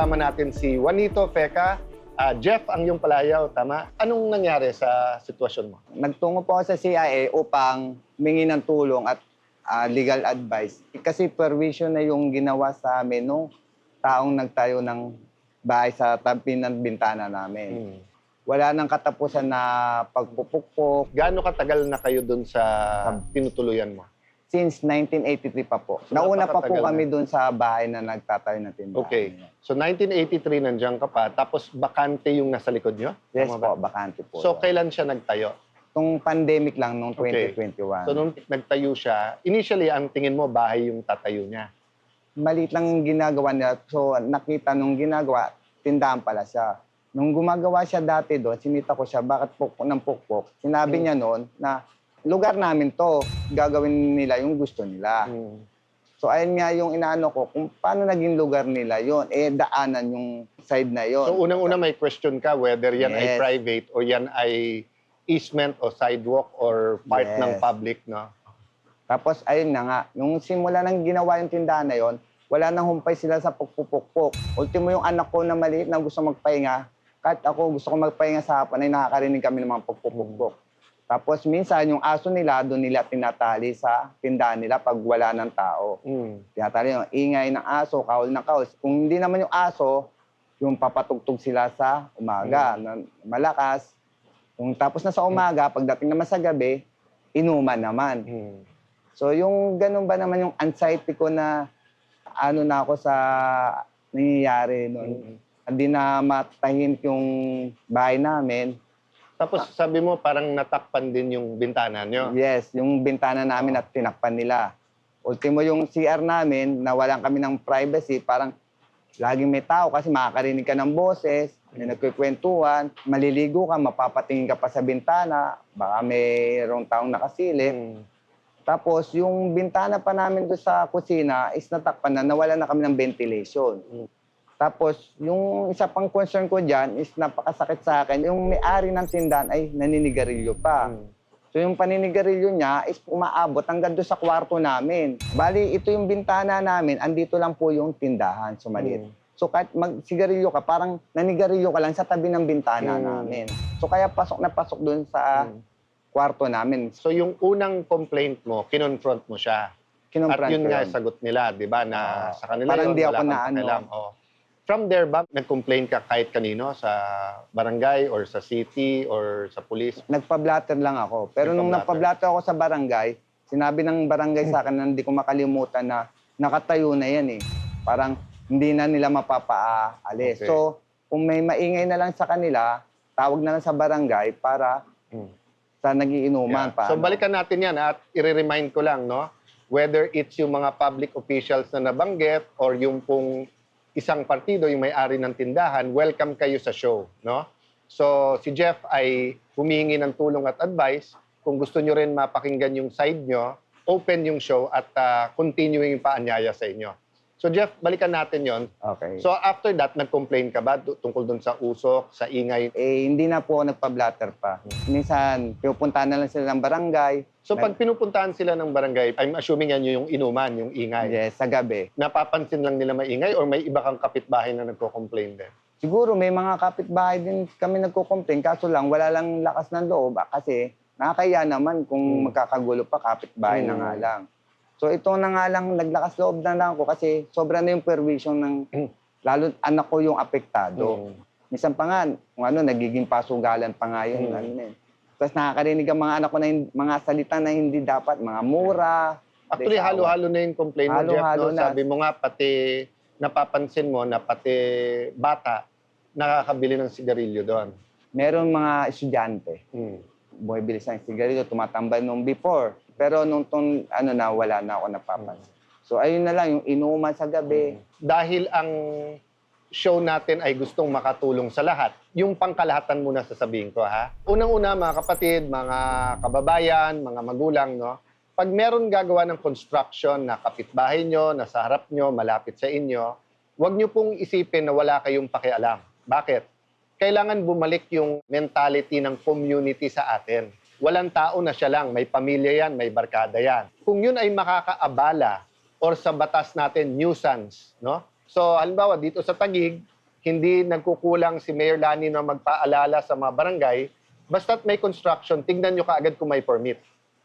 kasama natin si Juanito Feca. Jeff ang iyong palayaw, tama? Anong nangyari sa sitwasyon mo? Nagtungo po ako sa CIA upang humingi ng tulong at legal advice. Kasi permission na yung ginawa sa amin nung taong nagtayo ng bahay sa tabi ng bintana namin. Wala nang katapusan na pagpupukpok. Gaano katagal na kayo dun sa tinutuluyan mo? Since 1983 pa po. So, Nauna pa po napakatagal kami na. doon sa bahay na nagtatayo ng tindahan. Okay. So 1983 nandiyan ka pa, tapos bakante yung nasa likod nyo? Yes Tama po, ba? bakante po. So kailan siya nagtayo? Itong pandemic lang nung Okay. 2021. So nung nagtayo siya, initially ang tingin mo bahay yung tatayo niya. Maliit lang yung ginagawa nila. So nakita nung ginagawa, tindahan pala siya. Nung gumagawa siya dati doon, sinita ko siya, bakit pukpok ng pukpok? Sinabi niya noon na lugar namin to, gagawin nila yung gusto nila. So ayun nga yung inaano ko, kung paano naging lugar nila yon, daanan yung side na yon. So unang-una may question ka whether yan ay Yes. private o yan ay easement o sidewalk or part Yes. ng public, no? Tapos ayun na nga, nung simula nang ginawa yung tindahan na yon, wala nang humpay sila sa pukpuk-pukpok. Ultimo yung anak ko na maliit na gusto magpahinga, kahit ako gusto ko magpahinga sa hapon ay nakakarinig kami ng mga pukpuk-pukpok. Tapos minsan yung aso nila, doon nila tinatali sa tindahan nila pag wala ng tao. Tinatali yung ingay ng aso, kaul ng kaul. Kung hindi naman yung aso, yung papatugtog sila sa umaga, na malakas. Kung tapos na sa umaga, pagdating naman sa gabi, inuman naman. So yung ganun ba naman yung anxiety ko na ano na ako sa nangyayari noon. Hindi na matahimik yung bahay namin. Tapos sabi mo parang natakpan din yung bintana nyo. Yes, yung bintana namin at tinakpan nila. Ultimo yung CR namin, nawalan kami ng privacy, parang laging may tao kasi makakarinig ka ng boses, may nagkikwentuhan, maliligo ka, mapapatingin ka pa sa bintana, baka mayroong taong nakasilip. Tapos yung bintana pa namin doon sa kusina is natakpan na, nawalan na kami ng ventilation. Tapos, yung isa pang concern ko dyan is napakasakit sa akin. Yung may-ari ng tindahan ay naninigarilyo pa. So, yung paninigarilyo niya is umaabot hanggang doon sa kwarto namin. Bali, ito yung bintana namin, andito lang po yung tindahan, sumalit. So, kahit magsigarilyo ka, parang nanigarilyo ka lang sa tabi ng bintana namin. So, kaya pasok na pasok doon sa kwarto namin. So yung unang complaint mo, kinonfront mo siya. At yun nga sagot nila, di ba, na sa kanila parang yun, di wala ako kang na ano. pakialam. From there ba, nag-complain ka kahit kanino sa barangay or sa city or sa police? Nagpa-blatter lang ako. Pero nung nagpa-blatter ako sa barangay, sinabi ng barangay sa akin na hindi ko makalimutan na nakatayo na yan eh. Parang hindi na nila mapapaalis. Okay. So, kung may maingay na lang sa kanila, tawag na lang sa barangay para sa nagiinuman pa. So balikan natin yan at i-remind ko lang, no? Whether it's yung mga public officials na nabanggit or yung pong isang partido, yung may-ari ng tindahan, welcome kayo sa show, no? So si Jeff ay humingi ng tulong at advice. Kung gusto nyo rin mapakinggan yung side nyo, open yung show at continuing yung paanyaya sa inyo. So Jeff, balikan natin yon. Okay. So after that, nag-complain ka ba tungkol dun sa usok, sa ingay? Hindi na po ako nagpa-blatter pa. Minsan, pinupuntahan na lang sila ng barangay. So pag pinupuntahan sila ng barangay, I'm assuming yan yung inuman, yung ingay. Yes, sa gabi. Napapansin lang nila maingay or may iba kang kapitbahay na nagko-complain din? Siguro may mga kapitbahay din kami nagko-complain, kaso lang wala lang lakas ng loob kasi nakakaya naman kung magkakagulo pa, kapitbahay na nga lang. So ito na nga lang, naglakas loob na lang ako kasi sobra na yung perwisyon ng lalo anak ko yung apektado. Minsan pa nga, kung ano, nagiging pasugalan pa nga yun. Tapos nakakarinig ang mga anak ko na mga salita na hindi dapat, mga mura. Actually, halo-halo na yung complaint mo, Jeff. Halo-halo No? na. Sabi mo nga, pati napapansin mo na pati bata nakakabili ng sigarilyo doon. Meron mga estudyante. Bumibili sa sigarilyo, tumatambay nung before. Pero nung wala na ako napapansin. So ayun na lang, yung inuman sa gabi. Dahil ang show natin ay gustong makatulong sa lahat, yung pangkalahatan muna sasabihin ko, ha? Unang-una, mga kapatid, mga kababayan, mga magulang, no? Pag meron gagawa ng construction na kapitbahay nyo, na sa harap nyo, malapit sa inyo, huwag nyo pong isipin na wala kayong pakialam. Bakit? Kailangan bumalik yung mentality ng community sa atin. Walang tao na siya lang, may pamilya yan, may barkada yan. Kung yun ay makakaabala or sa batas natin, nuisance, no? So, halimbawa, dito sa Taguig, hindi nagkukulang si Mayor Lani na magpaalala sa mga barangay, basta't may construction, tignan nyo kaagad kung may permit.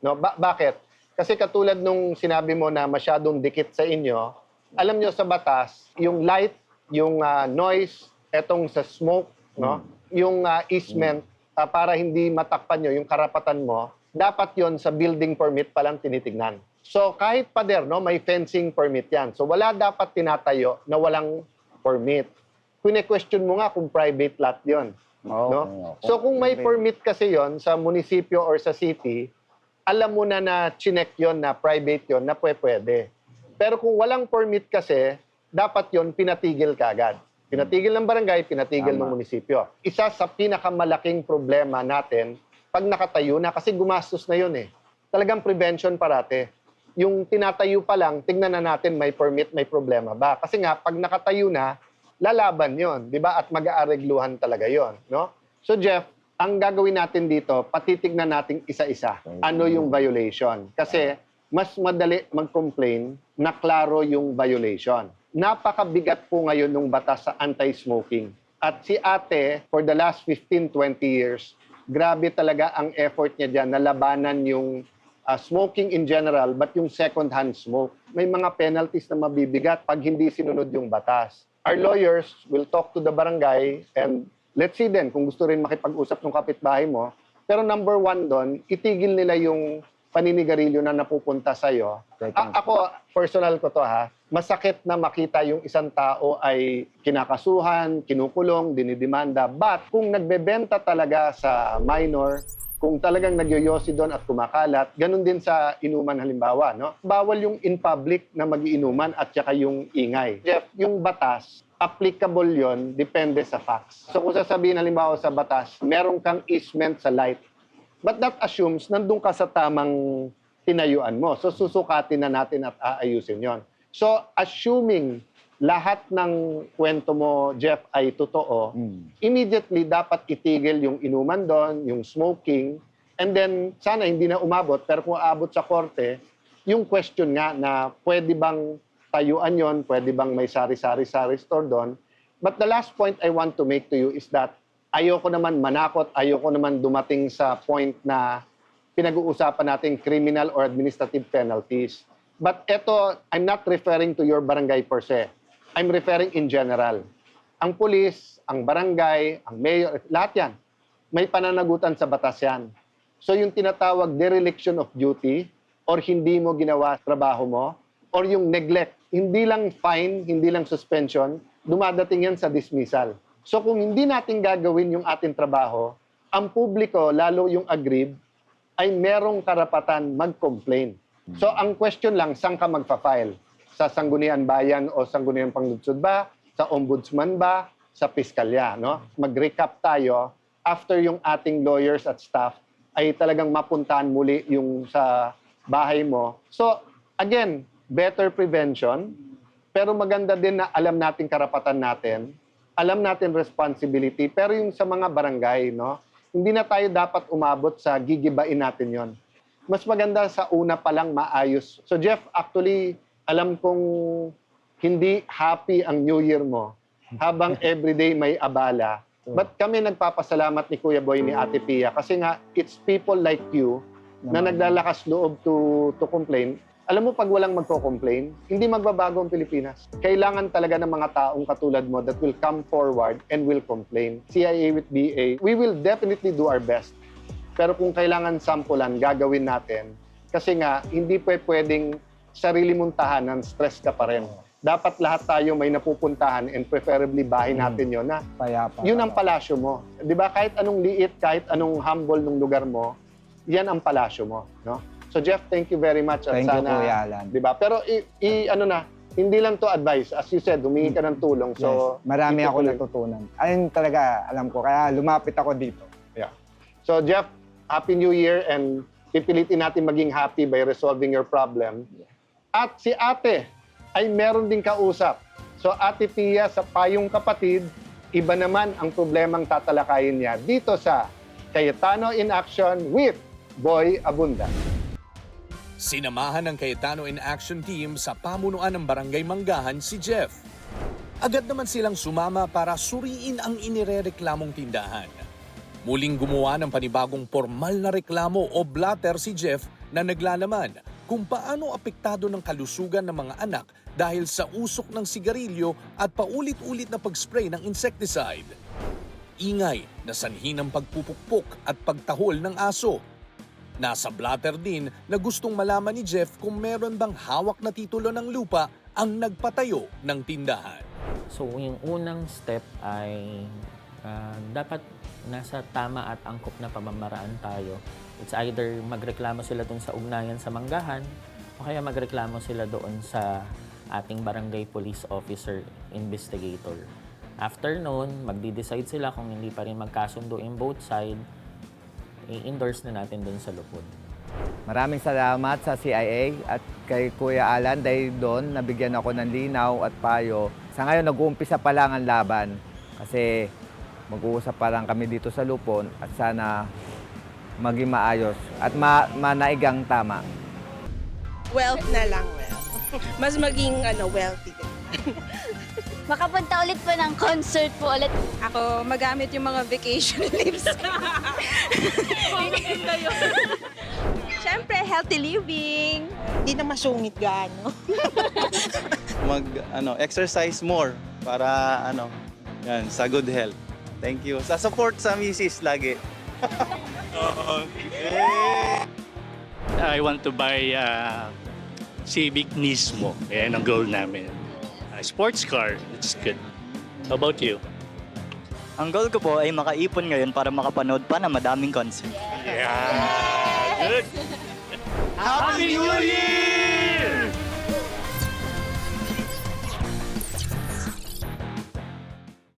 No? Bakit? Kasi katulad nung sinabi mo na masyadong dikit sa inyo, alam nyo sa batas, yung light, yung noise, etong sa smoke, no? Yung easement, para hindi matakpan nyo yung karapatan mo, dapat yon sa building permit pa lang tinitignan. So kahit pader, no, may fencing permit yan. So wala dapat tinatayo na walang permit. Kine-question mo nga kung private lot yon. No? So kung may permit kasi yon sa munisipyo or sa city, alam mo na chinek yon na private yon na pwede. Pero kung walang permit kasi, dapat yon pinatigil kaagad. Pinatigil ng barangay, pinatigil ng munisipyo. Isa sa pinakamalaking problema natin pag nakatayo na kasi gumastos na yon eh. Talagang prevention parate. Yung tinatayo pa lang, tingnan na natin may permit, may problema ba? Kasi nga pag nakatayo na, lalaban yon, di ba? At mag-aaregluhan talaga yon, no? So Jeff, ang gagawin natin dito, patitignan natin isa-isa. Ano yung violation? Kasi mas madali mag-complain na klaro yung violation. Napakabigat po ngayon ng batas sa anti-smoking. At si ate, for the last 15-20 years, grabe talaga ang effort niya dyan na labanan yung smoking in general, but yung second-hand smoke. May mga penalties na mabibigat pag hindi sinunod yung batas. Our lawyers will talk to the barangay and let's see din kung gusto rin makipag-usap ng kapitbahay mo. Pero number one doon, itigil nila yung paninigarilyo na napupunta sa'yo. Ako, personal ko to ha, masakit na makita yung isang tao ay kinakasuhan, kinukulong, dinidemanda. But kung nagbebenta talaga sa minor, kung talagang nagyoyosi doon at kumakalat, ganun din sa inuman halimbawa, no? Bawal yung in public na magiinuman at saka yung ingay. Jeff, yung batas, applicable yon depende sa facts. So kung sasabihin halimbawa sa batas, meron kang easement sa light, but that assumes nandun ka sa tamang tinayuan mo. So susukatin na natin at aayusin yon. So assuming lahat ng kwento mo, Jeff, ay totoo, immediately dapat itigil yung inuman doon, yung smoking, and then sana hindi na umabot, pero kung aabot sa korte, yung question nga na pwede bang tayuan yon, pwede bang may sari-sari store doon. But the last point I want to make to you is that ayoko naman manakot, ayoko naman dumating sa point na pinag-uusapan natin criminal or administrative penalties. But eto, I'm not referring to your barangay per se. I'm referring in general. Ang pulis, ang barangay, ang mayor, lahat yan, may pananagutan sa batas yan. So yung tinatawag dereliction of duty or hindi mo ginawa trabaho mo or yung neglect, hindi lang fine, hindi lang suspension, dumadating yan sa dismissal. So kung hindi natin gagawin yung ating trabaho, ang publiko, lalo yung aggrieved, ay merong karapatan mag-complain. So ang question lang, saan ka magpa-file? Sa Sangguniang Bayan o Sangguniang Panglunsod ba? Sa Ombudsman ba? Sa Piskalya, no? Mag-recap tayo after yung ating lawyers at staff ay talagang mapuntahan muli yung sa bahay mo. So, again, better prevention, pero maganda din na alam natin karapatan natin, alam natin responsibility, pero yung sa mga barangay, no? Hindi na tayo dapat umabot sa gigibain natin yon. Mas maganda sa una pa lang maayos. So Jeff, actually, alam kong hindi happy ang New Year mo habang everyday may abala. But kami nagpapasalamat ni Kuya Boy, ni Ate Pia, kasi nga, it's people like you na naglalakas loob to complain. Alam mo, pag walang magko-complain, hindi magbabago ang Pilipinas. Kailangan talaga ng mga taong katulad mo that will come forward and will complain. CIA with BA, we will definitely do our best. Pero kung kailangan sampulan, gagawin natin. Kasi nga, hindi pwedeng sarili mong tahanan, stress ka pa rin. Dapat lahat tayo may napupuntahan and preferably bahay natin yon na yun ang palasyo mo. Di ba? Kahit anong liit, kahit anong humble ng lugar mo, yan ang palasyo mo. No? So Jeff, thank you very much. At Thank you, Kuya Alan. Di ba? Pero ano na, hindi lang to advice. As you said, humingi ka ng tulong. So, yes. Marami ako natutunan. Ayun talaga, alam ko. Kaya lumapit ako dito. Yeah. So Jeff, Happy New Year and pipilitin natin maging happy by resolving your problem. At si ate ay meron din kausap. So Ate Pia sa Payong Kapatid, iba naman ang problemang tatalakayin niya dito sa Cayetano in Action with Boy Abunda. Sinamahan ng Cayetano in Action team sa pamunuan ng Barangay Manggahan si Jeff. Agad naman silang sumama para suriin ang inirereklamong tindahan. Muling gumawa ng panibagong formal na reklamo o blatter si Jeff na naglalaman kung paano apektado ng kalusugan ng mga anak dahil sa usok ng sigarilyo at paulit-ulit na pag-spray ng insecticide. Ingay na sanhi ng pagpupukpok at pagtahol ng aso. Nasa blatter din na gustong malaman ni Jeff kung meron bang hawak na titulo ng lupa ang nagpatayo ng tindahan. So yung unang step ay dapat nasa tama at angkop na pamamaraan tayo. It's either magreklamo sila doon sa ugnayan sa manggahan o kaya magreklamo sila doon sa ating barangay police officer investigator. After noon, magdi-decide sila kung hindi pa rin magkasundo in both side, i-endorse na natin doon sa lupon. Maraming salamat sa CIA at kay Kuya Alan dahil doon nabigyan ako ng linaw at payo. Sa ngayon, nag-uumpisa pa lang ang laban kasi mag-uusap pa lang kami dito sa Lupon at sana maging maayos at manaigang tama. Wealth na lang, mas maging wealthy din. Makapunta ulit po ng concert po ulit. Ako, magamit yung mga vacation leaves. Siyempre, healthy living. Hindi na masungit gaano. Exercise more para yan, sa good health. Thank you. Sa support sa misis lagi. I want to buy Civic Nismo. Yan ang goal namin. Sports car, it's good. How about you? Ang goal ko po ay makaipon ngayon para makapanood pa na madaming concert. Yeah! Good! Happy New Year!